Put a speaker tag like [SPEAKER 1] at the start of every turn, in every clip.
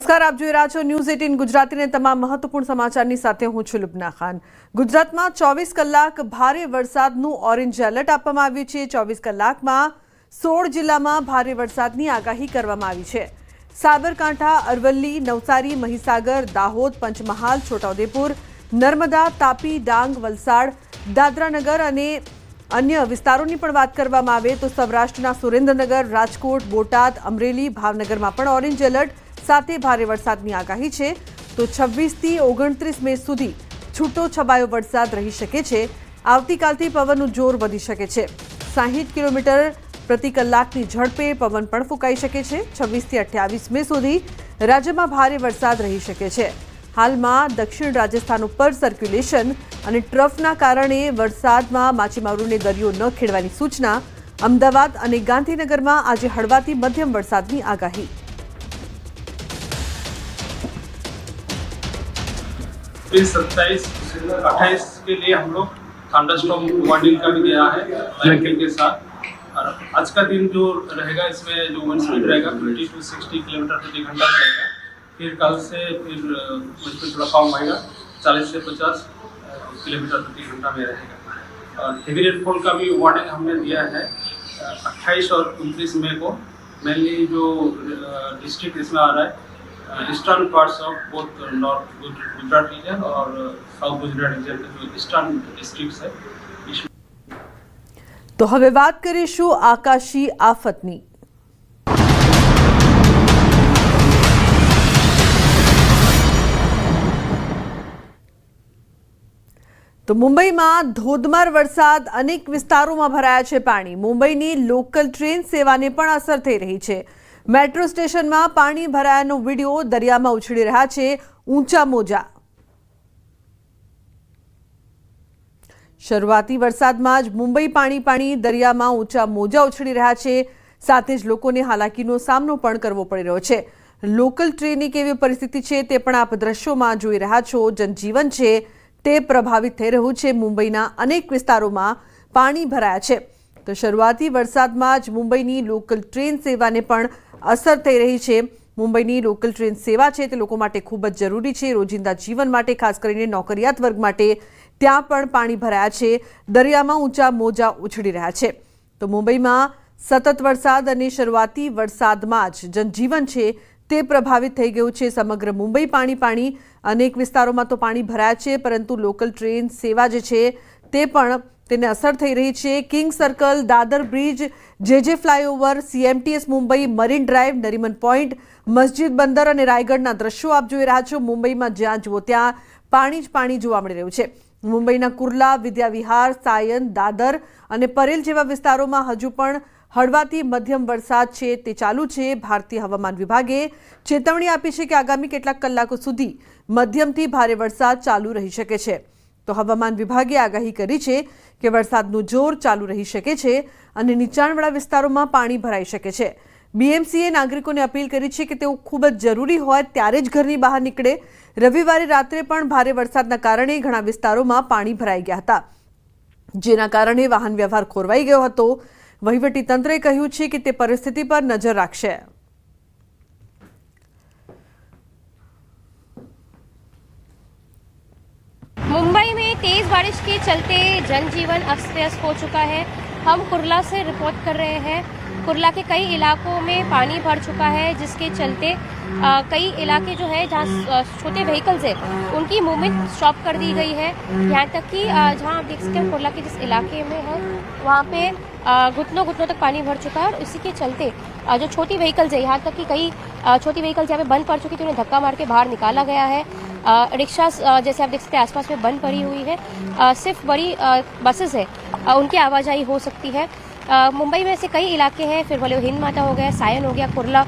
[SPEAKER 1] નમસ્કાર, આપ જોઈ રહ્યા છો ન્યૂઝ 18 ગુજરાતીને તમામ મહત્વપૂર્ણ સમાચારની સાથે હું છું લુબના ખાન। ગુજરાતમાં 24 કલાક ભારે વરસાદનું ઓરેન્જ એલર્ટ આપવામાં આવ્યું છે। 24 કલાકમાં 16 જિલ્લામાં ભારે વરસાદની આગાહી કરવામાં આવી છે। સાબરકાંઠા, અરવલ્લી, નવસારી, મહીસાગર, દાહોદ, પંચમહાલ, છોટાઉદેપુર, નર્મદા, તાપી, ડાંગ, વલસાડ, દાદરાનગર અને अन्य विस्तारों की बात કરવામાં આવે તો સૌરાષ્ટ્રના સુરેન્દ્રનગર, રાજકોટ, બોટાદ, અમરેલી, ભાવનગરમાં પણ ઓરેન્જ એલર્ટ સાથે ભારે વરસાદની આગાહી છે। તો 26 થી 29 મે સુધી છૂટો છવાયો વરસાદ રહી શકે છે। આવતીકાલથી પવનનું જોર વધી શકે છે। 60 કિલોમીટર પ્રતિ કલાકની ઝડપે પવન પણ ફૂંકાઈ શકે છે। 26 થી 28 મે સુધી રાજ્યમાં ભારે વરસાદ રહી શકે છે। હાલમાં દક્ષિણ રાજસ્થાન ઉપર સર્ક્યુલેશન અને ટ્રફના કારણે વરસાદમાં માછીમારોને દરિયો ન ખેડવાની સૂચના। અમદાવાદ અને ગાંધીનગરમાં આજે હળવાથી મધ્યમ વરસાદની આગાહી।
[SPEAKER 2] 27, 28 के लिए हम लोग थंडरस्टॉर्म वार्निंग कर दिया है ब्लैंकेट के साथ। और आज का दिन जो रहेगा इसमें जो विंड स्पीड रहेगा 50 to 60 किलोमीटर प्रति घंटा रहेगा। फिर कल से फिर विंड स्पीड थोड़ा कम आएगा, 40 से 50 किलोमीटर प्रति घंटा में रहेगा। और हेवी रेनफॉल का भी वार्निंग हमने दिया है 28 और 29 मई को। मेनली जो डिस्ट्रिक्ट इसमें आ रहा है eastern parts of both north Gujarat region और साउथ गुजरात रीजन के जो ईस्टर्न डिस्ट्रिक्ट्स है।
[SPEAKER 1] तो હવે વાત કરીશું આકાશી આફતની। તો મુંબઈમાં ધોધમાર વરસાદ, અનેક વિસ્તારોમાં ભરાયા છે પાણી। મુંબઈની લોકલ ટ્રેન સેવાને પણ અસર થઈ રહી છે। મેટ્રો સ્ટેશનમાં પાણી ભરાયાનો વિડીયો દરિયામાં ઉછળી રહ્યા છે ઊંચા મોજા। શરૂઆતી વરસાદમાં જ મુંબઈ પાણી દરિયામાં ઊંચા મોજા ઉછળી રહ્યા છે। સાથે જ લોકોને હાલાકીનો સામનો પણ કરવો પડી રહ્યો છે। લોકલ ટ્રેનની કેવી પરિસ્થિતિ છે તે પણ આપ દ્રશ્યોમાં જોઈ રહ્યા છો। જનજીવન છે તે પ્રભાવિત થઈ રહ્યું છે। મુંબઈના અનેક વિસ્તારોમાં પાણી ભરાયા છે। તો શરૂઆતી વરસાદમાં જ મુંબઈની લોકલ ટ્રેન સેવાને પણ અસર થઈ રહી છે। મુંબઈની લોકલ ટ્રેન સેવા છે તે લોકો માટે ખૂબ જ જરૂરી છે, રોજિંદા જીવન માટે, ખાસ કરીને નોકરિયાત વર્ગ માટે। ત્યાં પણ પાણી ભરાયા છે, દરિયામાં ઊંચા મોજા ઉછળી રહ્યા છે। તો મુંબઈમાં સતત વરસાદ અને શરૂઆતી વરસાદમાં જ જનજીવન છે તે પ્રભાવિત થઈ ગયું છે। સમગ્ર મુંબઈ પાણી અનેક વિસ્તારોમાં તો પાણી ભરાયા છે, પરંતુ લોકલ ટ્રેન સેવા જે છે તે પણ તેને અસર થઈ રહી છે। King Circle, Dadar bridge, JJ flyover, CMTS Mumbai, Marine Drive, Nariman Point, Masjid Bunder અને રાયગઢના દ્રશ્યો આપ જોઈ રહ્યા છો। મુંબઈમાં જ્યાં જુઓ ત્યાં પાણી જ પાણી જોવા મળી રહ્યું છે। મુંબઈના કુર્લા, વિદ્યાવિહાર, સાયન, દાદર અને પરેલ જેવા વિસ્તારોમાં હજુ પણ હળવાથી મધ્યમ વરસાદ છે તે ચાલુ છે। ભારતીય હવામાન વિભાગે ચેતવણી આપી છે કે આગામી કેટલાક કલાકો સુધી મધ્યમથી ભારે વરસાદ ચાલુ રહી શકે છે। તો હવામાન વિભાગે આગાહી કરી છે કે વરસાદનું જોર ચાલુ રહી શકે છે અને નીચાણવાળા વિસ્તારોમાં પાણી ભરાઈ શકે છે। BMCએ નાગરિકોને અપીલ કરી છે કે તેઓ ખૂબ જ જરૂરી હોય ત્યારે જ ઘરની બહાર નીકળે। રવિવારે રાત્રે પણ ભારે વરસાદના કારણે ઘણા વિસ્તારોમાં પાણી ભરાઈ ગયા હતા, જેના કારણે વાહન વ્યવહાર ખોરવાઈ ગયો હતો। વહીવટીતંત્રે કહ્યું છે કે તે પરિસ્થિતિ પર નજર રાખશે।
[SPEAKER 3] मुंबई में तेज बारिश के चलते जनजीवन अस्त व्यस्त हो चुका है। हम कुर्ला से रिपोर्ट कर रहे हैं। कुर्ला के कई इलाकों में पानी भर चुका है, जिसके चलते कई इलाके जो है जहाँ छोटे व्हीकल्स है उनकी मूवमेंट स्टॉप कर दी गई है। यहाँ तक कि जहाँ आप देख सकते हैं कुर्ला के जिस इलाके में है वहाँ पे घुटनों तक पानी भर चुका है। और इसी के चलते जो छोटी व्हीकल्स है, यहाँ तक कि कई छोटी व्हीकल्स यहाँ पे बंद पड़ चुकी थी, उन्हें धक्का मार के बाहर निकाला गया है। रिक्शा जैसे आप देख सकते हैं आसपास में बंद पड़ी हुई है। सिर्फ बड़ी बसेस है उनकी आवाजाही हो सकती है। मुंबई में ऐसे कई इलाके हैं, फिर भले हिंद माता हो गया, सायन हो गया, कुर्ला,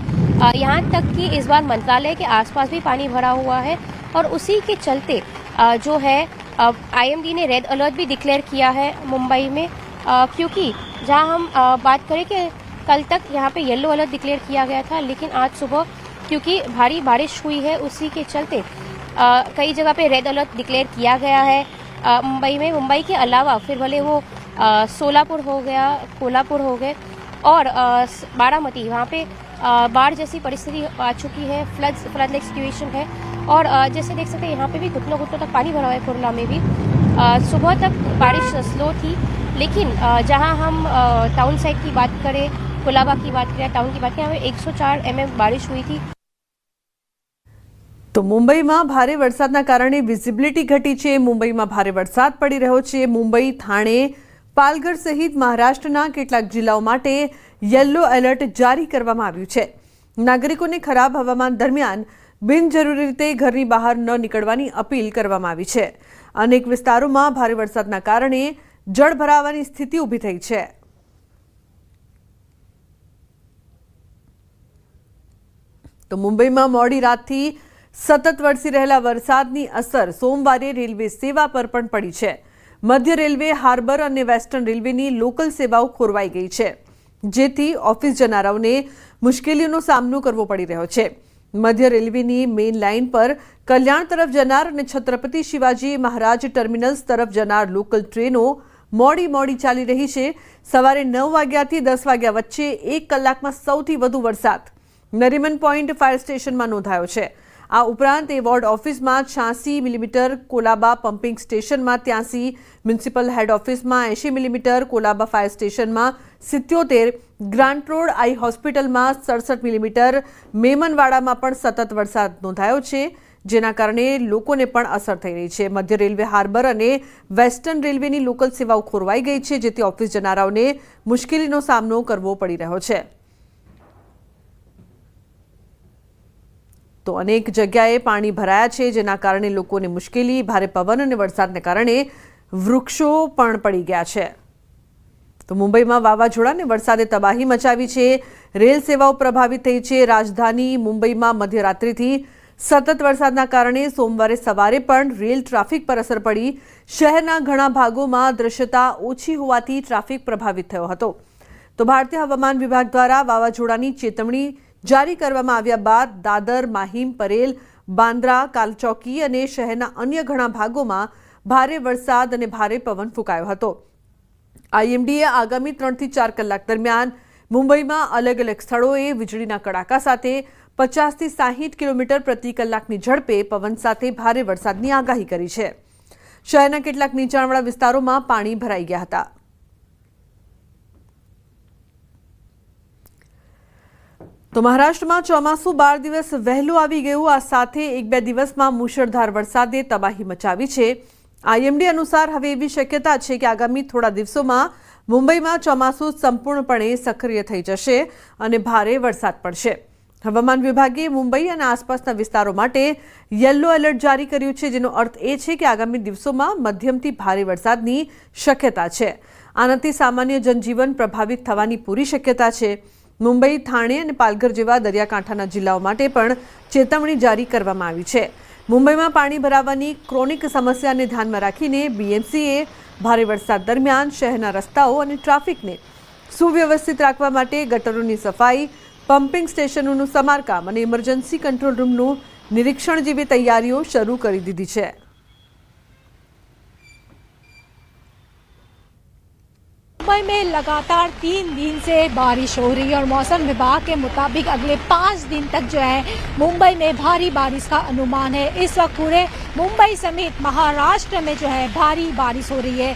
[SPEAKER 3] यहाँ तक कि इस बार मंत्रालय के आसपास भी पानी भरा हुआ है। और उसी के चलते जो है IMD ने रेड अलर्ट भी डिक्लेयर किया है मुंबई में। क्योंकि जहाँ हम बात करें कि कल तक यहाँ पे येलो अलर्ट डिक्लेयर किया गया था, लेकिन आज सुबह क्योंकि भारी बारिश हुई है उसी के चलते कई जगह पे रेड अलर्ट डिक्लेयर किया गया है मुंबई में। मुंबई के अलावा फिर भले वो सोलापुर हो गया, कोल्हापुर हो गए और बारामती, वहाँ पे बाढ़ जैसी परिस्थिति आ चुकी है, फ्लड लाइक सिचुएशन है। और जैसे देख सकते हैं यहाँ पे भी घुटनों तक पानी भरा हुआ है। कुर्ला में भी सुबह तक बारिश स्लो थी, लेकिन जहाँ हम टाउन साइड की बात करें, कुलाबा की बात करें, टाउन की बात करें, यहाँ पे 104 mm बारिश हुई थी।
[SPEAKER 1] તો મુંબઈમાં ભારે વરસાદના કારણે વિઝિબિલિટી ઘટી છે। મુંબઈમાં ભારે વરસાદ પડી રહ્યો છે। મુંબઈ, થાણે, પાલઘર સહિત મહારાષ્ટ્રના કેટલાક જિલ્લાઓ માટે યલો એલર્ટ જારી કરવામાં આવ્યું છે। નાગરિકોને ખરાબ હવામાન દરમિયાન બિનજરૂરી રીતે ઘરની બહાર ન નીકળવાની અપીલ કરવામાં આવી છે। અનેક વિસ્તારોમાં ભારે વરસાદના કારણે જળ ભરાવાની સ્થિતિ ઊભી થઈ છે। તો મુંબઈમાં મોડી રાતથી સતત વરસી રહેલા વરસાદની અસર સોમવારે રેલવે સેવા પર પણ પડી છે। મધ્ય રેલવે, હાર્બર અને વેસ્ટર્ન રેલવેની લોકલ સેવાઓ ખોરવાઈ ગઈ છે, જેથી ઓફિસ જનારાઓને મુશ્કેલીઓનો સામનો કરવો પડી રહ્યો છે। મધ્ય રેલવેની મેઇન લાઇન પર કલ્યાણ તરફ જનાર અને છત્રપતિ શિવાજી મહારાજ ટર્મિનલ્સ તરફ જનાર લોકલ ટ્રેનો મોડી ચાલી રહી છે। સવારે 9 વાગ્યાથી 10 વાગ્યા વચ્ચે 1 કલાકમાં સૌથી વધુ વરસાદ નરીમન પોઈન્ટ ફાયર સ્ટેશનમાં નોંધાયો છે। આ ઉપરાંત એવોર્ડ ઓફિસમાં 86 મિલીમીટર, કોલાબા પમ્પિંગ સ્ટેશનમાં 83, મ્યુનિસિપલ હેડ ઓફિસમાં 80 મિલીમીટર, કોલાબા ફાયર સ્ટેશનમાં 77, ગ્રાન્ટ રોડ આઈ હોસ્પિટલમાં 67 મિલીમીટર, મેમનવાડામાં પણ સતત વરસાદ નોંધાયો છે, જેના કારણે લોકોને પણ અસર થઈ રહી છે। મધ્ય રેલવે, હાર્બર અને વેસ્ટર્ન રેલવેની લોકલ સેવાઓ ખોરવાઈ ગઈ છે, જેથી ઓફિસ જનારાઓને મુશ્કેલીનો સામનો કરવો પડી રહ્યો છે। તો અનેક જગ્યાએ પાણી ભરાયા છે, જેના કારણે લોકોને મુશ્કેલી, ભારે પવન અને વરસાદને કારણે વૃક્ષો પણ પડી ગયા છે। તો મુંબઈમાં વાવાઝોડાને વરસાદે તબાહી મચાવી છે। રેલ સેવાઓ પ્રભાવિત થઈ છે। રાજધાની મુંબઈમાં મધ્યરાત્રિથી સતત વરસાદના કારણે સોમવારે સવારે પણ રેલ ટ્રાફિક પર અસર પડી। શહેરના ઘણા ભાગોમાં દૃશ્યતા ઓછી હોવાથી ટ્રાફિક પ્રભાવિત થયો હતો। તો ભારતીય હવામાન વિભાગ દ્વારા વાવાઝોડાની ચેતવણી જારી કરવામાં આવ્યા બાદ દાદર, માહિમ, પરેલ, બાંદ્રા, કાલચૌકી અને શહેરના અન્ય ઘણા ભાગોમાં ભારે વરસાદ અને ભારે પવન ફૂંકાયો હતો। આઈએમડીએ આગામી 3 થી 4 કલાક દરમિયાન મુંબઈમાં અલગ અલગ સ્થળોએ વીજળીના કડાકા સાથે 50 થી 60 કિલોમીટર પ્રતિ કલાકની ઝડપે પવન સાથે ભારે વરસાદની આગાહી કરી છે। શહેરના કેટલાક નીચાણવાળા વિસ્તારોમાં પાણી ભરાઈ ગયા હતા। તો મહારાષ્ટ્રમાં ચોમાસું 12 દિવસ વહેલું આવી ગયું। આ સાથે 1-2 દિવસમાં મુશળધાર વરસાદે તબાહી મચાવી છે। આઈએમડી અનુસાર હવે એવી શક્યતા છે કે આગામી થોડા દિવસોમાં મુંબઈમાં ચોમાસું સંપૂર્ણપણે સક્રિય થઈ જશે અને ભારે વરસાદ પડશે। હવામાન વિભાગે મુંબઈ અને આસપાસના વિસ્તારો માટે યલો એલર્ટ જારી કર્યું છે, જેનો અર્થ એ છે કે આગામી દિવસોમાં મધ્યમથી ભારે વરસાદની શક્યતા છે। આનાથી સામાન્ય જનજીવન પ્રભાવિત થવાની પૂરી શક્યતા છે। મુંબઈ, થાણે અને પાલઘર જેવા દરિયાકાંઠાના જિલ્લાઓ માટે પણ ચેતવણી જારી કરવામાં આવી છે। મુંબઈમાં પાણી ભરાવાની ક્રોનિક સમસ્યાને ધ્યાનમાં રાખીને બીએમસીએ ભારે વરસાદ દરમિયાન શહેરના રસ્તાઓ અને ટ્રાફિકને સુવ્યવસ્થિત રાખવા માટે ગટરોની સફાઈ, પમ્પિંગ સ્ટેશનોનું સમારકામ અને ઇમરજન્સી કંટ્રોલ રૂમનું નિરીક્ષણ જેવી તૈયારીઓ શરૂ કરી દીધી છે।
[SPEAKER 4] मुंबई में लगातार 3 दिन से बारिश हो रही है और मौसम विभाग के मुताबिक अगले 5 दिन तक जो है मुंबई में भारी बारिश का अनुमान है। इस वक्त पूरे मुंबई समेत महाराष्ट्र में जो है भारी बारिश हो रही है।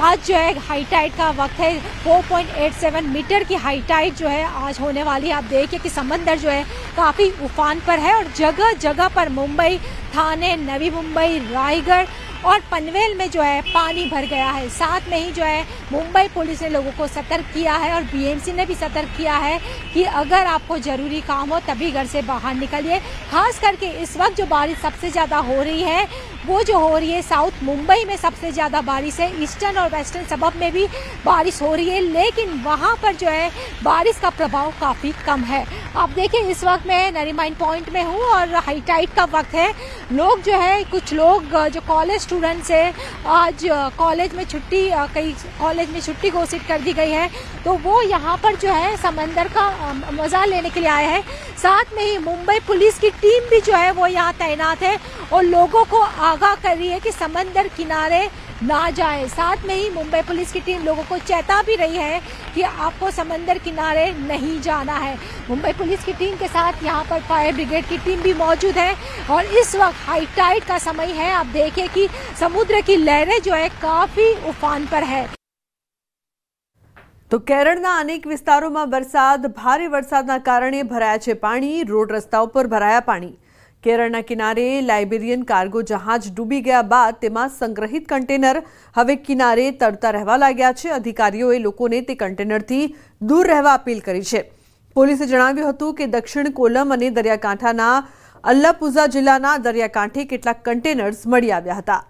[SPEAKER 4] आज जो है हाई टाइड का वक्त है। 4.87 मीटर की हाई टाइड जो है आज होने वाली है। आप देखिए कि समंदर जो है काफ़ी उफान पर है और जगह जगह पर मुंबई, थाने, नवी मुंबई, रायगढ़ और पनवेल में जो है पानी भर गया है। साथ में ही जो है मुंबई पुलिस ने लोगों को सतर्क किया है और बीएमसी ने भी सतर्क किया है कि अगर आपको ज़रूरी काम हो तभी घर से बाहर निकलिए। खास करके इस वक्त जो बारिश सबसे ज़्यादा हो रही है वो जो हो रही है साउथ मुंबई में सबसे ज़्यादा बारिश है। ईस्टर्न और वेस्टर्न सबब में भी बारिश हो रही है, लेकिन वहाँ पर जो है बारिश का प्रभाव काफ़ी कम है। आप देखिए इस वक्त मैं नरीमन पॉइंट में हूँ और हाई टाइड का वक्त है। लोग जो है कुछ लोग जो कॉलेज स्टूडेंट्स है, आज कॉलेज में छुट्टी, कई कॉलेज में छुट्टी घोषित कर दी गई है, तो वो यहाँ पर जो है समंदर का मज़ा लेने के लिए आए हैं। साथ में ही मुंबई पुलिस की टीम भी जो है वो यहाँ तैनात है और लोगों को आगाह कर रही है कि समंदर किनारे ना जाए। साथ में ही मुंबई पुलिस की टीम लोगों को चेता भी रही है कि आपको समंदर किनारे नहीं जाना है। मुंबई पुलिस की टीम के साथ यहाँ पर फायर ब्रिगेड की टीम भी मौजूद है और इस वक्त हाई टाइड का समय है। आप देखिए कि समुद्र की लहरें जो है काफी उफान पर है।
[SPEAKER 1] તો કેરળના અનેક વિસ્તારોમાં ભારે વરસાદના કારણે ભરાયા છે પાણી, રોડ રસ્તાઓ પર ભરાયા પાણી। કેરળના કિનારે લાઇબેરિયન કાર્ગો જહાજ ડૂબી ગયા બાદ તેમાં સંગ્રહિત કન્ટેનર હવે કિનારે તરતા રહેવા લાગ્યા છે। અધિકારીઓએ લોકોને તે કન્ટેનરથી દૂર રહેવા અપીલ કરી છે। પોલીસે જણાવ્યું હતું કે દક્ષિણ કોલમ અને દરિયાકાંઠાના અલ્લાપુઝા જિલ્લાના દરિયાકાંઠે કેટલાક કન્ટેનર્સ મળી આવ્યા હતા।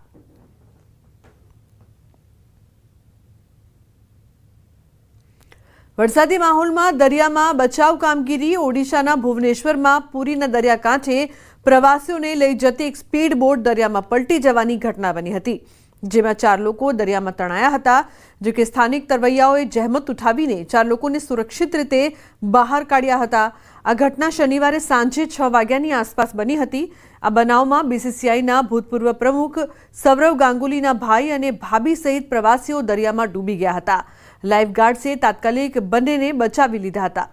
[SPEAKER 1] વરસાદી માહોલમાં દરિયામાં બચાવ કામગીરી। ઓડિશાના ભુવનેશ્વરમાં પુરીના દરિયાકાંઠે પ્રવાસીઓને લઈ જતી એક સ્પીડ બોટ દરિયામાં પલટી જવાની ઘટના બની હતી, જેમાં 4 લોકો દરિયામાં તણાયા હતા। જો કે સ્થાનિક તરવૈયાઓએ જહેમત ઉઠાવીને 4 લોકોને સુરક્ષિત રીતે બહાર કાઢ્યા હતા। આ ઘટના શનિવારે સાંજે 6 વાગ્યાની આસપાસ બની હતી। આ બનાવમાં બીસીસીઆઈના ભૂતપૂર્વ પ્રમુખ સૌરવ ગાંગુલીના ભાઈ અને ભાભી સહિત પ્રવાસીઓ દરિયામાં ડૂબી ગયા હતા। લાઇફગાર્ડ્સે તાત્કાલિક બંનેને બચાવી લીધા હતા।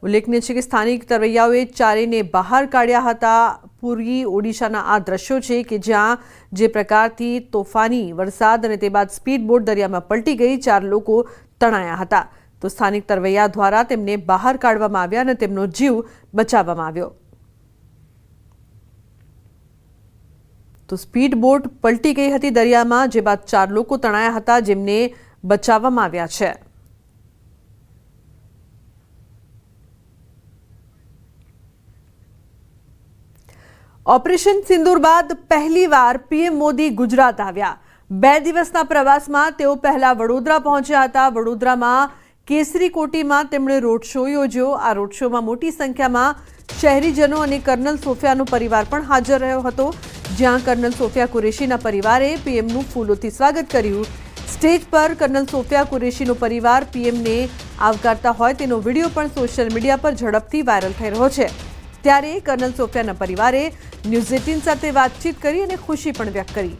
[SPEAKER 1] ઉલ્લેખનીય છે કે સ્થાનિક તરવૈયાઓએ ચારેયને બહાર કાઢ્યા હતા। પૂરી ઓડિશાના આ દ્રશ્યો છે કે જ્યાં જે પ્રકારથી તોફાની વરસાદ અને તે બાદ સ્પીડ બોટ દરિયામાં પલટી ગઈ, 4 લોકો તણાયા હતા। તો સ્થાનિક તરવૈયા દ્વારા તેમને બહાર કાઢવામાં આવ્યા અને તેમનો જીવ બચાવવામાં આવ્યો। તો સ્પીડ બોટ પલટી ગઈ હતી દરિયામાં, જે બાદ 4 લોકો તણાયા હતા, જેમને બચાવવામાં આવ્યા છે। ઓપરેશન સિંદૂર બાદ પહેલીવાર પીએમ મોદી ગુજરાત આવ્યા। 2 દિવસના પ્રવાસમાં તેઓ પહેલા વડોદરા પહોંચ્યા હતા। વડોદરામાં કેસરી કોટીમાં તેમણે રોડ શો યોજ્યો। આ રોડ શોમાં મોટી સંખ્યામાં શહેરીજનો અને કર્નલ સોફિયાનો પરિવાર પણ હાજર રહ્યો હતો, જ્યાં કર્નલ સોફિયા કુરેશીના પરિવારે પીએમનું ફૂલોથી સ્વાગત કર્યું। સ્ટેજ પર કર્નલ સોફિયા કુરેશીનો પરિવાર પીએમને આવકારતા હોય તેનો વિડીયો પણ સોશિયલ મીડિયા પર ઝડપથી વાયરલ થઈ રહ્યો છે। ત્યારે કર્નલ સોફિયાના પરિવારે ન્યૂઝ 18 સાથે વાતચીત કરી અને ખુશી પણ વ્યક્ત કરી।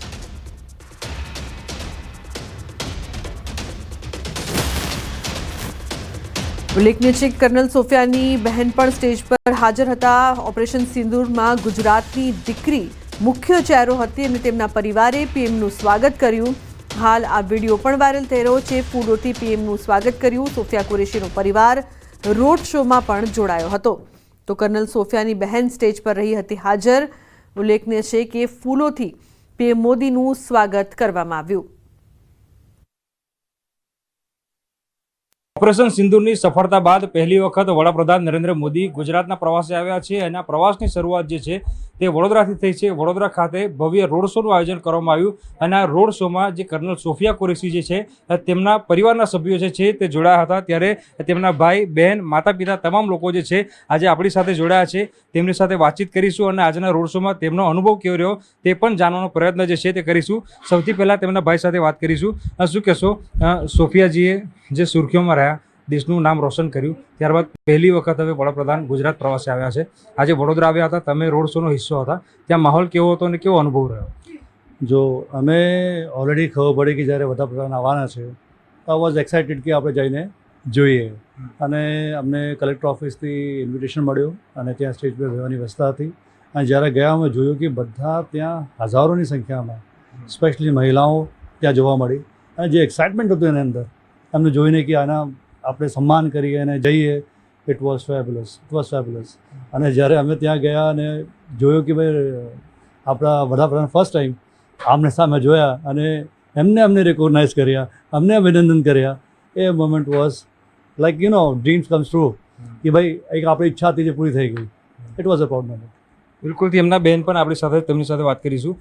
[SPEAKER 1] ઉલ્લેખનીય છે કે કર્નલ સોફિયાની બહેન પણ સ્ટેજ પર હાજર હતા। ઓપરેશન સિંદૂરમાં ગુજરાતની દીકરી મુખ્ય ચહેરો હતી અને તેમના પરિવારે પીએમનું સ્વાગત કર્યું। હાલ આ વિડીયો પણ વાયરલ થઈ રહ્યો છે। ફૂલોથી પીએમનું સ્વાગત કર્યું। સોફિયા કુરેશીનો પરિવાર રોડ શોમાં પણ જોડાયો હતો। તો કર્નલ સોફિયાની બહેન સ્ટેજ પર રહી હતી હાજર। ઉલ્લેખનીય છે કે ફૂલોથી પીએમ મોદીનું સ્વાગત કરવામાં આવ્યું।
[SPEAKER 5] ઓપરેશન સિંદૂરની સફળતા બાદ પહેલી વખત વડાપ્રધાન નરેન્દ્ર મોદી ગુજરાતના પ્રવાસે આવ્યા છે અને આ પ્રવાસની શરૂઆત જે છે તે વડોદરાથી થઈ છે। વડોદરા ખાતે ભવ્ય રોડ શોનું આયોજન કરવામાં આવ્યું અને આ રોડ શોમાં જે કર્નલ સોફિયા કુરેશી જે છે તેમના પરિવારના સભ્યો જે છે તે જોડાયા હતા। ત્યારે તેમના ભાઈ, બહેન, માતા પિતા તમામ લોકો જે છે આજે આપણી સાથે જોડાયા છે। તેમની સાથે વાતચીત કરીશું અને આજના રોડ શોમાં તેમનો અનુભવ કેવો રહ્યો તે પણ જાણવાનો પ્રયત્ન જે છે તે કરીશું। સૌથી પહેલાં તેમના ભાઈ સાથે વાત કરીશું। શું કહેશો, સોફિયાજીએ જે સુર્ખીઓમાં રહ્યા, દેશનું નામ રોશન કર્યું, ત્યારબાદ પહેલી વખત હવે વડાપ્રધાન ગુજરાત પ્રવાસે આવ્યા છે। આજે વડોદરા આવ્યા હતા, તમે રોડ શોનો હિસ્સો હતા, ત્યાં માહોલ કેવો હતો અને કેવો અનુભવ રહ્યો?
[SPEAKER 6] જો અમે ઓલરેડી ખબર પડી કે જ્યારે વડાપ્રધાન આવવાના છે તો આઈ વોઝ એક્સાઇટેડ કે આપણે જઈને જોઈએ અને અમને કલેક્ટર ઓફિસથી ઇન્વિટેશન મળ્યું અને ત્યાં સ્ટેજ પર રહેવાની વ્યવસ્થા હતી અને જ્યારે ગયા અમે જોયું કે બધા ત્યાં હજારોની સંખ્યામાં સ્પેશિયલી મહિલાઓ ત્યાં જોવા મળી અને જે એક્સાઇટમેન્ટ હતું એની અંદર એમને જોઈને કે આના આપણે સન્માન કરીએ અને જઈએ, ઇટ વોઝ ફેબ્યુલસ। અને જ્યારે અમે ત્યાં ગયા અને જોયું કે ભાઈ આપણા વડાપ્રધાન ફર્સ્ટ ટાઈમ આમને સામે જોયા અને અમને રેકોગ્નાઇઝ કર્યા, અમને અભિનંદન કર્યા, એ moment was like dreams comes true કે ભાઈ એક આપણી ઈચ્છા હતી જે પૂરી થઈ ગઈ। It was a proud moment.
[SPEAKER 5] બિલકુલ, એમના બહેન પણ આપણી સાથે તેમની સાથે વાત કરીશું।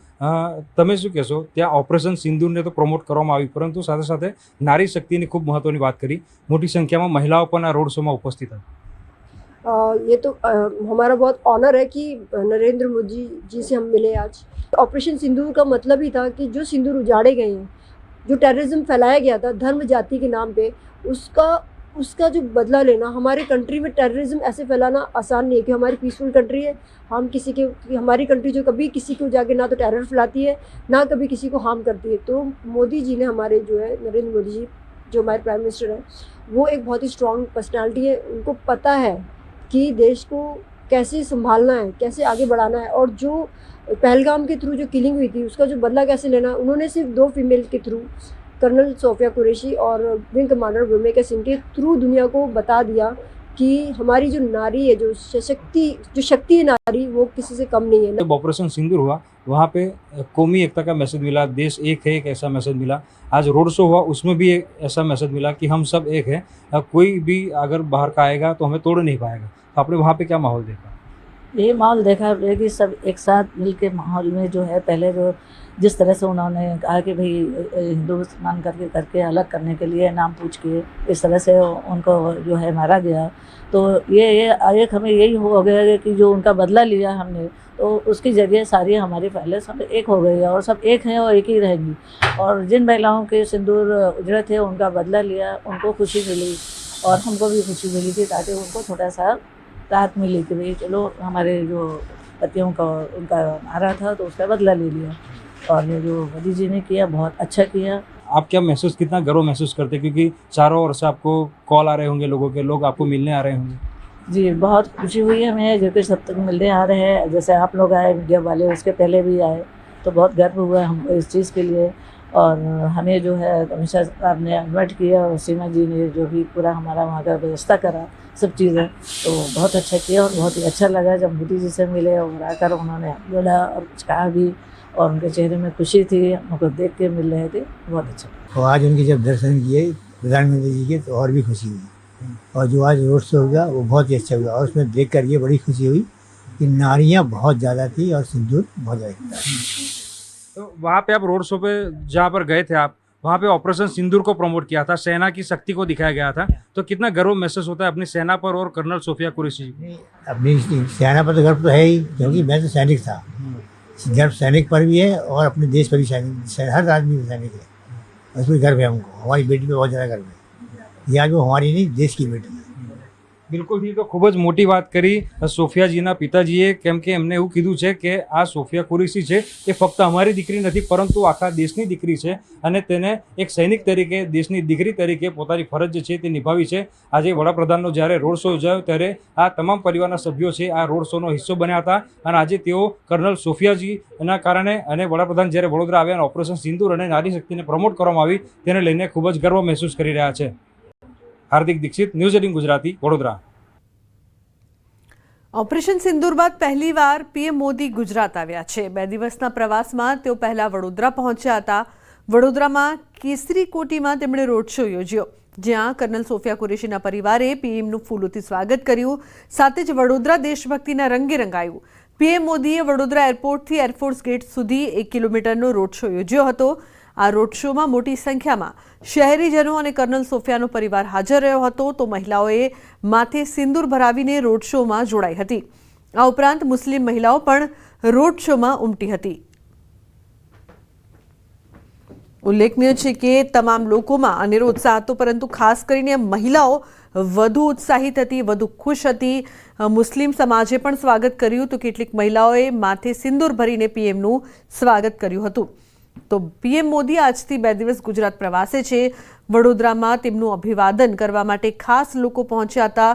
[SPEAKER 5] તમે શું કહેશો, ત્યાં ઓપરેશન સિંદૂરને તો પ્રમોટ કરવામાં આવી, પરંતુ સાથે સાથે નારી શક્તિની ખૂબ મહત્વની વાત કરી, મોટી સંખ્યામાં મહિલાઓ પણ આ રોડ શોમાં ઉપસ્થિત હતી।
[SPEAKER 7] ये तो हमारा बहुत ऑनर है कि नरेंद्र मोदी जी से हम मिले आज। ऑपरेशन सिंदूर का मतलब ही था कि जो सिंदूर उजाड़े गए हैं, जो टेररिज्म फैलाया गया था धर्म जाति के नाम पे, उसका जो बदला लेना। हमारे कंट्री में टेररिज्म ऐसे फैलाना आसान नहीं है कि हमारी पीसफुल कंट्री है। हमारी कंट्री जो कभी किसी को जाके ना तो टेरर फैलाती है, ना कभी किसी को हार्म करती है। तो मोदी जी ने हमारे जो है नरेंद्र मोदी जी जो हमारे प्राइम मिनिस्टर हैं, वो एक बहुत ही स्ट्रॉन्ग पर्सनालिटी है। उनको पता है कि देश को कैसे संभालना है, कैसे आगे बढ़ाना है, और जो पहलगाम के थ्रू जो किलिंग हुई थी उसका जो बदला कैसे लेना। उन्होंने सिर्फ 2 फीमेल के थ्रू, कर्नल सोफिया कुरैशी और विंग कमांडर भूमिका सिंह के थ्रू दुनिया को बता दिया कि हमारी जो नारी है, जो शक्ति है नारी, वो किसी से कम नहीं है।
[SPEAKER 5] जब ऑपरेशन सिंदूर हुआ वहाँ पे कौमी एकता का मैसेज मिला, देश एक है, एक ऐसा मैसेज मिला। आज रोड शो हुआ, उसमें भी एक ऐसा मैसेज मिला कि हम सब एक हैं, कोई भी अगर बाहर का आएगा तो हमें तोड़ नहीं पाएगा। तो आपने वहाँ पे क्या माहौल देखा?
[SPEAKER 8] ये माहौल देखा कि सब एक साथ मिल के माहौल में जो है, पहले जो जिस तरह से उन्होंने कहा कि भाई हिंदू मुसलमान करके अलग करने के लिए नाम पूछ के इस तरह से उनको जो है मारा गया, तो ये एक हमें यही हो गया कि जो उनका बदला लिया हमने, तो उसके ज़रिए सारी हमारी पहले सब एक हो गई है और सब एक हैं और एक ही रहेंगी। और जिन महिलाओं के सिंदूर उजड़े थे उनका बदला लिया, उनको खुशी मिली और हमको भी खुशी मिली थी, ताकि उनको थोड़ा सा राहत मिली कि भाई चलो हमारे जो पतियों का उनका मारा था तो उसका बदला ले लिया। और ये जो मोदी जी ने किया बहुत अच्छा किया।
[SPEAKER 5] आप क्या महसूस, कितना गर्व महसूस करते हैं, क्योंकि चारों ओर से आपको कॉल आ रहे होंगे, लोगों के लोग आपको मिलने आ रहे होंगे?
[SPEAKER 8] जी बहुत खुशी हुई है हमें, जो कि सब तक मिलने आ रहे हैं। जैसे आप लोग आए मीडिया वाले, उसके पहले भी आए, तो बहुत गर्व हुआ हमको इस चीज़ के लिए। और हमें जो है कमिश्नर साहब ने इन्वाइट किया और सीमा जी ने जो भी पूरा हमारा वहाँ का व्यवस्था करा सब चीज़ें, तो बहुत अच्छा किया और बहुत ही अच्छा लगा जब मोदी जी से मिले और आकर उन्होंने बोला और कुछ कहा भी, और उनके चेहरे में खुशी थी, उनको देख के मिल रहे थे, बहुत अच्छा।
[SPEAKER 9] और आज उनके जब दर्शन किए प्रधानमंत्री जी के, तो और भी खुशी हुई। और जो आज रोड शो हुआ वो बहुत ही अच्छा हुआ, और उसमें देख कर ये बड़ी खुशी हुई कि नारियाँ बहुत ज़्यादा थी और सिंदूर बहुत ज़्यादा था।
[SPEAKER 5] तो वहाँ पे आप रोड शो पे जहाँ पर गए थे आप, वहाँ पे ऑपरेशन सिंदूर को प्रमोट किया था, सेना की शक्ति को दिखाया गया था, तो कितना गर्व महसूस होता है अपनी सेना पर और कर्नल सोफिया कुरैशी जी?
[SPEAKER 9] अपनी सेना पर तो गर्व तो है ही, क्योंकि मैं तो सैनिक था। गर्व सैनिक पर भी है और अपने देश पर भी हर आदमी सैनिक है, उसमें गर्व है हमको। हमारी बेटी पे बहुत ज़्यादा गर्व है। ये आज वो हमारी नहीं, देश की बेटी है।
[SPEAKER 5] બિલકુલ થી તો ખૂબ જ મોટી વાત કરી સોફિયાજીના પિતાજીએ, કેમ કે એમને એવું કીધું છે કે આ સોફિયા કુરૈશી છે એ ફક્ત અમારી દીકરી નથી, પરંતુ આખા દેશની દીકરી છે, અને તેને એક સૈનિક તરીકે, દેશની દીકરી તરીકે પોતાની ફરજ જે છે તે નિભાવી છે। આજે વડાપ્રધાનનો જ્યારે રોડ શો યોજાયો ત્યારે આ તમામ પરિવારના સભ્યો છે આ રોડ શોનો હિસ્સો બન્યા હતા, અને આજે તેઓ કર્નલ સોફિયાજીના કારણે અને વડાપ્રધાન જ્યારે વડોદરા આવ્યા અને ઓપરેશન સિંદૂર અને નારી શક્તિને પ્રમોટ કરવામાં આવી તેને લઈને ખૂબ જ ગર્વ મહેસૂસ કરી રહ્યા છે। હાર્દિક દીક્ષિત, ન્યૂઝ 18 ગુજરાતી, વડોદરા।
[SPEAKER 1] ઓપરેશન સિંદૂર બાદ પહેલીવાર પીએમ મોદી ગુજરાત આવ્યા છે। 2 દિવસના પ્રવાસમાં તેઓ પહેલા વડોદરા પહોંચ્યા હતા। વડોદરામાં કેસરી કોટીમાં તેમણે રોડ શો યોજ્યો, જ્યાં કર્નલ સોફિયા કુરૈશીના પરિવારે પીએમનું ફૂલોથી સ્વાગત કર્યું, સાથે જ વડોદરા દેશભક્તિના રંગે રંગાયું। પીએમ મોદીએ વડોદરા એરપોર્ટથી એરફોર્સ ગેટ સુધી 1 કિલોમીટરનો રોડ શો યોજ્યો હતો। આ રોડ શોમાં મોટી સંખ્યામાં શહેરીજનો અને કર્નલ સોફિયાનો પરિવાર હાજર રહ્યો હતો, તો મહિલાઓએ માથે સિંદૂર ભરાવીને રોડ શોમાં જોડાઈ હતી। આ ઉપરાંત મુસ્લિમ મહિલાઓ પણ રોડ શોમાં ઉમટી હતી। ઉલ્લેખનીય છે કે તમામ લોકોમાં અનેરો ઉત્સાહ હતો, પરંતુ ખાસ કરીને મહિલાઓ વધુ ઉત્સાહિત હતી, વધુ ખુશ હતી। મુસ્લિમ સમાજે પણ સ્વાગત કર્યું, તો કેટલીક મહિલાઓએ માથે સિંદૂર ભરીને પીએમનું સ્વાગત કર્યું હતું। તો પીએમ મોદી આજથી 2 દિવસ ગુજરાત પ્રવાસે છે। વડોદરામાં તેમનું અભિવાદન કરવા માટે ખાસ લોકો પહોંચ્યા હતા।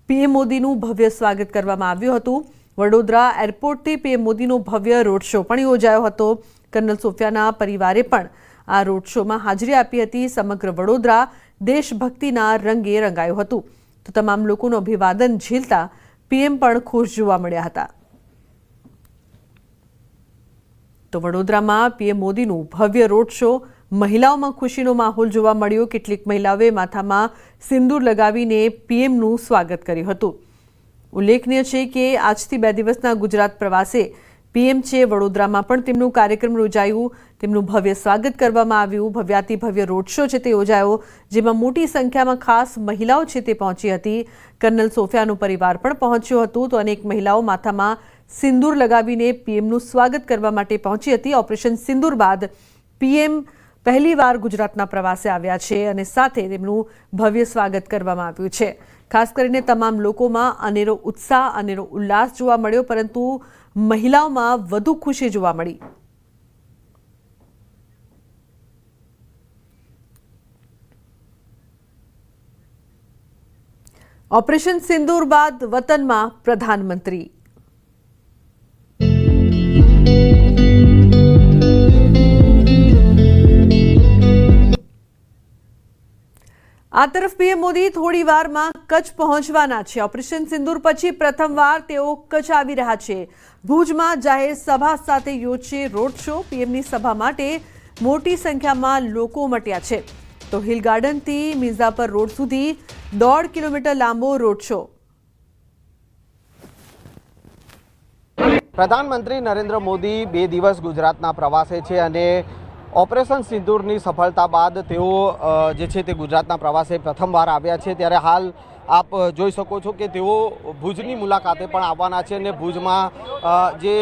[SPEAKER 1] પીએમ મોદીનું ભવ્ય સ્વાગત કરવામાં આવ્યું હતું। વડોદરા એરપોર્ટથી પીએમ મોદીનો ભવ્ય રોડ શો પણ યોજાયો હતો। કર્નલ સોફિયાના પરિવારે પણ આ રોડ શોમાં હાજરી આપી હતી। સમગ્ર વડોદરા દેશભક્તિના રંગે રંગાયું હતું। તો તમામ લોકોનું અભિવાદન ઝીલતા પીએમ પણ ખુશ જોવા મળ્યા હતા। તો વડોદરામાં પીએમ મોદીનું ભવ્ય રોડ શો, મહિલાઓમાં ખુશીનો માહોલ જોવા મળ્યો। કેટલીક મહિલાઓએ માથામાં સિંદૂર લગાવીને પીએમનું સ્વાગત કર્યું હતું। ઉલ્લેખનીય છે કે આજથી 2 દિવસના ગુજરાત પ્રવાસે પીએમ છે વડોદરામાં પણ તેમનું કાર્યક્રમ યોજાયું, તેમનું ભવ્ય સ્વાગત કરવામાં આવ્યું, ભવ્યાતિભવ્ય રોડ શો છે તે યોજાયો, જેમાં મોટી સંખ્યામાં ખાસ મહિલાઓ છે તે પહોંચી હતી. કર્નલ સોફિયાનો પરિવાર પણ પહોંચ્યો હતો, તો અનેક મહિલાઓ માથામાં સિંદૂર લગાવીને પીએમનું સ્વાગત કરવા માટે પહોંચી હતી. ઓપરેશન સિંદૂર બાદ પીએમ પહેલીવાર ગુજરાતના પ્રવાસે આવ્યા છે અને સાથે તેમનું ભવ્ય સ્વાગત કરવામાં આવ્યું છે. ખાસ કરીને તમામ લોકોમાં અનેરો ઉત્સાહ, અનેરો ઉલ્લાસ જોવા મળ્યો, પરંતુ મહિલાઓમાં વધુ ખુશી જોવા મળી. ઓપરેશન સિંદૂર બાદ વતનમાં પ્રધાનમંત્રી. આ તરફ પીએમ મોદી થોડી વારમાં કચ્છ પહોંચવાના છે. ઓપરેશન સિંદૂર પછી પ્રથમવાર તેઓ કચ્છ આવી રહ્યા છે. ભુજમાં જાહેર સભા સાથે યોજશે રોડ શો. પીએમની સભા માટે મોટી સંખ્યામાં લોકો ઉમટ્યા છે. તો હિલ ગાર્ડનથી મિર્ઝાપર રોડ સુધી 1.5 કિલોમીટર લાંબો રોડ શો.
[SPEAKER 10] પ્રધાનમંત્રી નરેન્દ્ર મોદી 2 દિવસ ગુજરાતના પ્રવાસે છે અને ઓપરેશન સિંદૂરની સફળતા બાદ તેઓ જે છે તે ગુજરાતના પ્રવાસે પ્રથમવાર આવ્યા છે. ત્યારે હાલ આપ જોઈ શકો છો કે તેઓ ભુજની મુલાકાતે પણ આવવાના છે અને ભુજમાં જે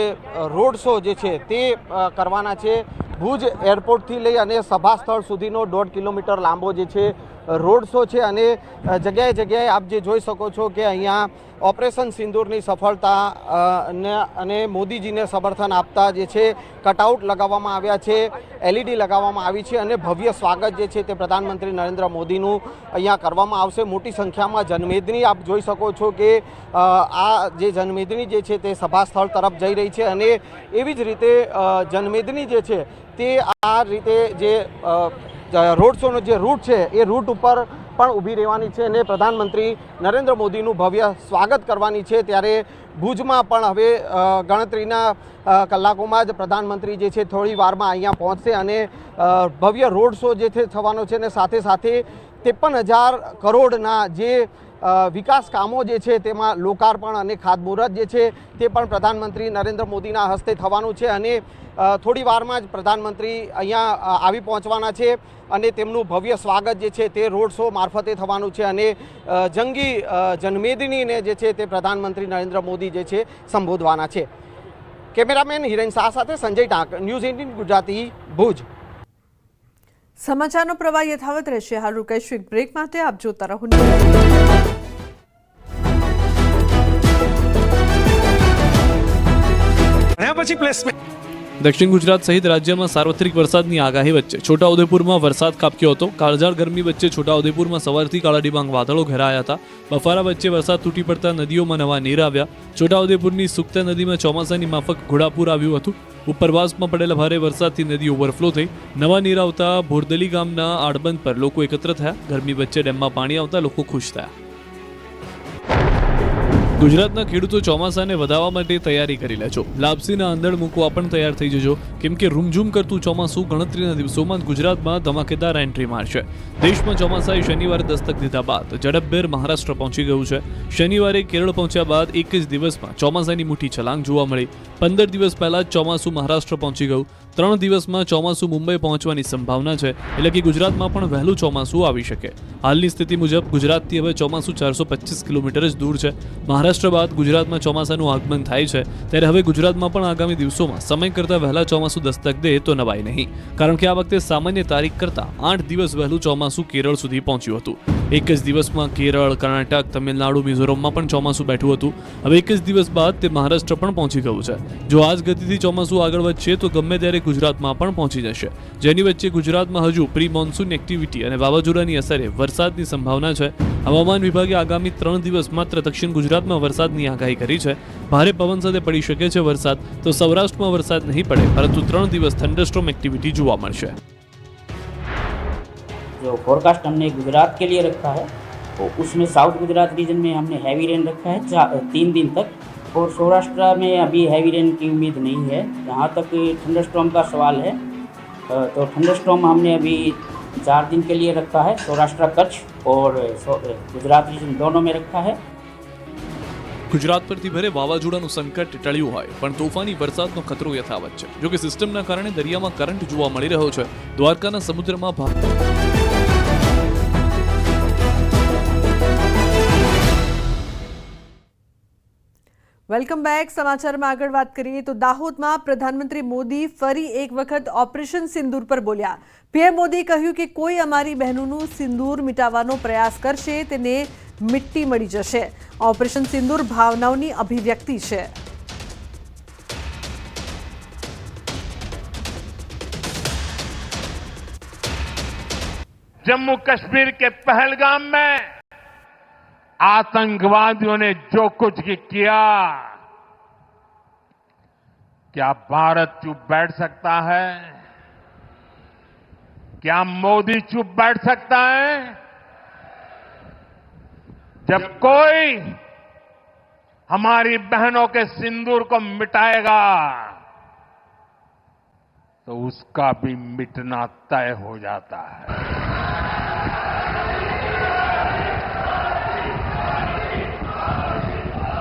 [SPEAKER 10] રોડ શો જે છે તે કરવાના છે. ભુજ એરપોર્ટથી લઈ અને સભા સ્થળ સુધીનો 1.5 કિલોમીટર લાંબો જે છે રોડ શો છે અને જગ્યાએ જગ્યાએ આપ જે જોઈ શકો છો કે અહીંયા ઓપરેશન સિંદૂરની સફળતા અને મોદીજીને સમર્થન આપતા જે છે કટઆઉટ લગાવવામાં આવ્યા છે, LED લગાવવામાં આવી છે અને ભવ્ય સ્વાગત જે છે તે પ્રધાનમંત્રી નરેન્દ્ર મોદીનું અહીંયા કરવામાં આવશે. મોટી સંખ્યામાં જનમેદની આપ જોઈ શકો છો કે આ જે જનમેદની જે છે તે સભા સ્થળ તરફ જઈ રહી છે અને એવી જ રીતે જનમેદની જે છે તે આ રીતે જે રોડ શોનો જે રૂટ છે એ રૂટ ઉપર પણ ઊભી રહેવાની છે અને પ્રધાનમંત્રી નરેન્દ્ર મોદીનું ભવ્ય સ્વાગત કરવાની છે. ત્યારે ભુજમાં પણ હવે ગણતરીના કલાકોમાં જ પ્રધાનમંત્રી જે છે થોડી વારમાં અહીંયા પહોંચશે અને ભવ્ય રોડ શો જે છે થવાનો છે અને સાથે સાથે 53,000 કરોડના જે વિકાસ કામો જે છે તેમાં લોકાર્પણ અને ખાતમુહૂર્ત જે છે તે પણ પ્રધાનમંત્રી નરેન્દ્ર મોદીના હસ્તે થવાનું છે અને થોડી વારમાં જ પ્રધાનમંત્રી અહીંયા આવી પહોંચવાના છે અને તેમનું ભવ્ય સ્વાગત જે છે તે રોડ શો મારફતે થવાનું છે અને જંગી જનમેદનીને જે છે તે પ્રધાનમંત્રી નરેન્દ્ર મોદી જે છે સંબોધવાના છે. કેમેરામેન હિરેન શાહ સાથે સંજય ટાંક, ન્યૂઝ 18 ગુજરાતી, ભુજ.
[SPEAKER 1] સમાચારનો પ્રવાહ યથાવત રહેશે. હાલ રોકાઈશું એક બ્રેક માટે. આપ જોતા રહો.
[SPEAKER 11] દક્ષિણ ગુજરાત સહિત રાજ્યમાં સાર્વત્રિક વરસાદની આગાહી વચ્ચે છોટાઉદેપુરમાં વરસાદ ખાબક્યો હતો. કાળઝાળ ગરમી વચ્ચે છોટાઉદેપુરમાં સવારથી કાળા ડિબાંગ વાદળો ઘેરાયા હતા. બફારા વચ્ચે વરસાદ તૂટી પડતા નદીઓમાં નવા નીર આવ્યા. છોટાઉદેપુરની સુક્તા નદીમાં ચોમાસાની માફક ઘોડાપૂર આવ્યું હતું. ઉપરવાસમાં પડેલા ભારે વરસાદથી નદી ઓવરફ્લો થઈ. નવા નીર આવતા ભોરદલી ગામના આડબંધ પર લોકો એકત્ર થયા. ગરમી વચ્ચે ડેમમાં પાણી આવતા લોકો ખુશ થયા. ગુજરાતના ખેડૂતો ચોમાસાને વધાવવા માટે તૈયારી કરી લેજો. લાપસીના આંધણ મૂકવા પણ તૈયાર થઈ જજો, કેમ કે રૂમઝૂમ કરતું ચોમાસું ગણતરીના દિવસોમાં ગુજરાતમાં ધમાકેદાર એન્ટ્રી મારશે. દેશમાં ચોમાસાએ શનિવારે દસ્તક દીધા બાદ ઝડપભેર મહારાષ્ટ્ર પહોંચી ગયું છે. શનિવારે કેરળ પહોંચ્યા બાદ એક જ દિવસમાં ચોમાસાની મોટી છલાંગ જોવા મળી. 15 દિવસ પહેલા જ ચોમાસું મહારાષ્ટ્ર પહોંચી ગયું. 3 દિવસમાં ચોમાસું મુંબઈ પહોંચવાની સંભાવના છે, એટલે કે ગુજરાતમાં પણ વહેલું ચોમાસું આવી શકે. હાલની સ્થિતિ મુજબ ગુજરાતથી હવે ચોમાસું 425 કિલોમીટર જ દૂર છે. મહારાષ્ટ્ર બાદ ગુજરાતમાં ચોમાસાનું આગમન થાય છે, ત્યારે હવે ગુજરાતમાં પણ આગામી દિવસોમાં સમય કરતાં વહેલા ચોમાસું દસ્તક દે તો નવાઈ નહીં, કારણ કે આ વખતે સામાન્ય તારીખ કરતાં 8 દિવસ વહેલું ચોમાસું કેરળ સુધી પહોંચ્યું હતું. એક જ દિવસમાં કેરળ, કર્ણાટક, તમિલનાડુ, મિઝોરમમાં પણ ચોમાસું બેઠું હતું. હવે એક જ દિવસ બાદ તે મહારાષ્ટ્ર પણ પહોંચી ગયું છે. જો આ જ ગતિથી ચોમાસું આગળ વધશે તો ગમે ત્યારે ગુજરાતમાં પણ પહોંચી જશે, જેની વચ્ચે ગુજરાતમાં હજુ પ્રી મોન્સૂન એક્ટિવિટી અને વાવાઝોડાની અસરે વરસાદની સંભાવના છે. હવામાન વિભાગે આગામી 3 દિવસ માત્ર દક્ષિણ ગુજરાતમાં વરસાદની આગાહી કરી છે. ભારે પવન સાથે પડી શકે છે વરસાદ, તો સૌરાષ્ટ્રમાં વરસાદ નહીં પડે, પરંતુ 3 દિવસ થંડરસ્ટોર્મ एक्टिविटी જોવા મળશે.
[SPEAKER 12] जो फोरकास्ट हमने गुजरात के लिए रखा है तो उसमें साउथ गुजरात रीजन में हमने हैवी रेन रखा है 3 दिन तक, और सौराष्ट्र में अभी हैवी रेन की उम्मीद नहीं है. जहाँ तक थंडरस्टॉर्म का सवाल है तो थंडरस्टॉर्म हमने अभी 4 दिन के लिए रखा है. सौराष्ट्र, कच्छ और गुजरात रीजन दोनों में रखा है.
[SPEAKER 11] ગુજરાત પરથી ભારે વાવાઝોડાનું સંકટ ટળ્યું હોય પણ તોફાની વરસાદનો ખતરો યથાવત છે. જોકે સિસ્ટમના કારણે દરિયામાં કરંટ જોવા મળી રહ્યો છે. દ્વારકાના સમુદ્રમાં
[SPEAKER 1] વેલકમ બેક. સમાચારમાં આગળ વાત કરીએ તો દાહોદમાં પ્રધાનમંત્રી મોદી ફરી એક વખત ઓપરેશન સિંદૂર પર બોલ્યા. પીએમ મોદીએ કહ્યું કે કોઈ અમારી બહેનોનું સિંદૂર મિટાવવાનો પ્રયાસ કરશે તેને મિટ્ટી મળી જશે. ઓપરેશન સિંદૂર ભાવનાઓની અભિવ્યક્તિ છે.
[SPEAKER 13] जम्मू कश्मीर के पहलगाम में आतंकवादियों ने जो कुछ किया, क्या भारत चुप बैठ सकता है? क्या मोदी चुप बैठ सकता है? जब कोई हमारी बहनों के सिंदूर को मिटाएगा तो उसका भी मिटना तय हो जाता है.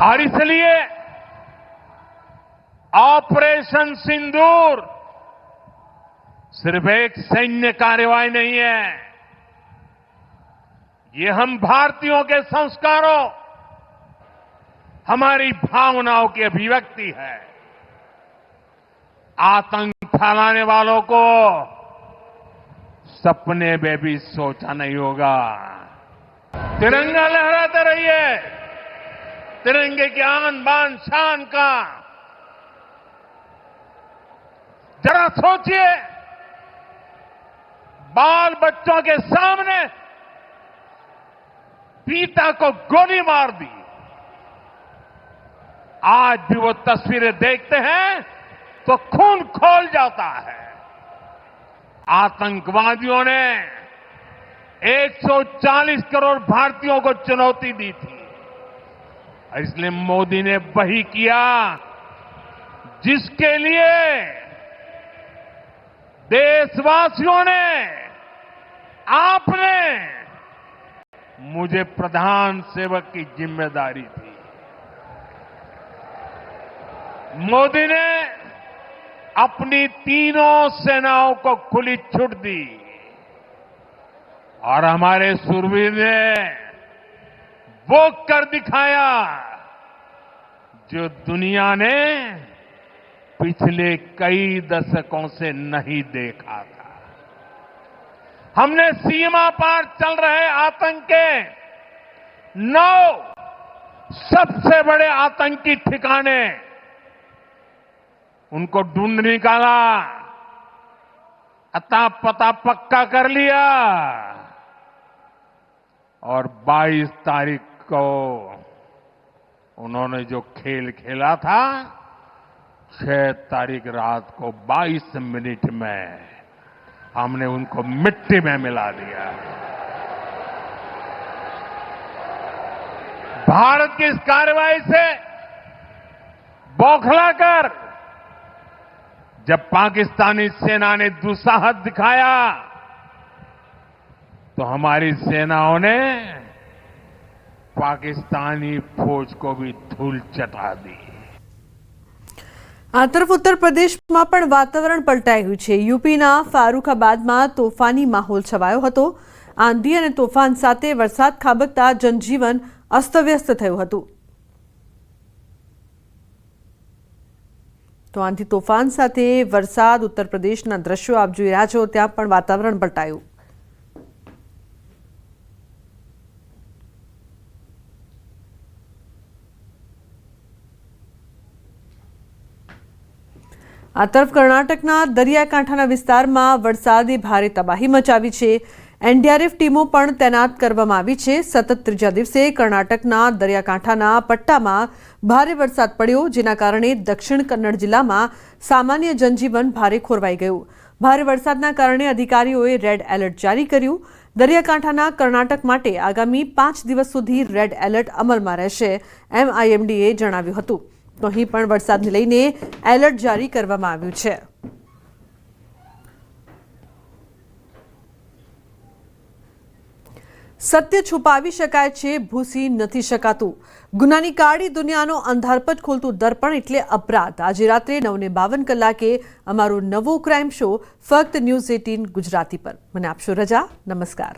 [SPEAKER 13] और इसलिए ऑपरेशन सिंदूर सिर्फ एक सैन्य कार्रवाई नहीं है, ये हम भारतीयों के संस्कारों, हमारी भावनाओं की अभिव्यक्ति है. आतंक फैलाने वालों को सपने में भी सोचा नहीं होगा. तिरंगा लहराते रहिए, तिरंगे की आन बान शान का जरा सोचिए. बाल बच्चों के सामने पिता को गोली मार दी. आज भी वो तस्वीरें देखते हैं तो खून खौल जाता है. आतंकवादियों ने 140 करोड़ भारतीयों को चुनौती दी थी. इसलिए मोदी ने वही किया जिसके लिए देशवासियों ने, आपने मुझे प्रधान सेवक की जिम्मेदारी दी. मोदी ने अपनी तीनों सेनाओं को खुली छूट दी और हमारे शूरवीर ने वो कर दिखाया जो दुनिया ने पिछले कई दशकों से नहीं देखा था. हमने सीमा पार चल रहे आतंक के 9 सबसे बड़े आतंकी ठिकाने उनको ढूंढ निकाला, अता पता पक्का कर लिया और 22 तारीख को उन्होंने जो खेल खेला था, 6 तारीख रात को 22 मिनट में हमने उनको मिट्टी में मिला दिया. भारत की इस कार्रवाई से बौखलाकर जब पाकिस्तानी सेना ने दुस्साहस दिखाया तो हमारी सेनाओं ने पाकिस्तानी फौज को भी धूल चटा दी.
[SPEAKER 1] આ તરફ ઉત્તર પ્રદેશમાં પણ વાતાવરણ પલટાઈ ગયું છે. યુપીના ફારુખાબાદમાં તોફાની માહોલ છવાયો હતો. આંધી અને તોફાન સાથે વરસાદ ખાબકતા જનજીવન અસ્તવ્યસ્ત થયું હતું. તો આંધી તોફાન સાથે વરસાદ ઉત્તર પ્રદેશના દ્રશ્યો આપ જોઈ રહ્યા છો. ત્યાં પણ વાતાવરણ પલટાયું. આ તરફ કર્ણાટકના દરિયાકાંઠાના વિસ્તારમાં વરસાદે ભારે તબાહી મચાવી છે. એનડીઆરએફ ટીમો પણ તૈનાત કરવામાં આવી છે. સતત ત્રીજા દિવસે કર્ણાટકના દરિયાકાંઠાના પટ્ટામાં ભારે વરસાદ પડ્યો, જેના કારણે દક્ષિણ કન્નડ જિલ્લામાં સામાન્ય જનજીવન ભારે ખોરવાઈ ગયું. ભારે વરસાદના કારણે અધિકારીઓએ રેડ એલર્ટ જારી કર્યું. દરિયાકાંઠાના કર્ણાટક માટે આગામી 5 દિવસ સુધી રેડ એલર્ટ અમલમાં રહેશે, એમ આઈએમડીએ જણાવ્યું હતું. તો અહીં પણ વરસાદને લઈને એલર્ટ જારી કરવામાં આવ્યું છે. સત્ય છુપાવી શકાય છે, ભૂસી નથી શકાતું. ગુનાની કાળી દુનિયાનો અંધારપટ ખોલતું દર્પણ એટલે અપરાધ. આજે રાત્રે 9:52 કલાકે અમારો નવો ક્રાઇમ શો ફક્ત ન્યૂઝ 18 ગુજરાતી પર. મને આપશો રજા. નમસ્કાર.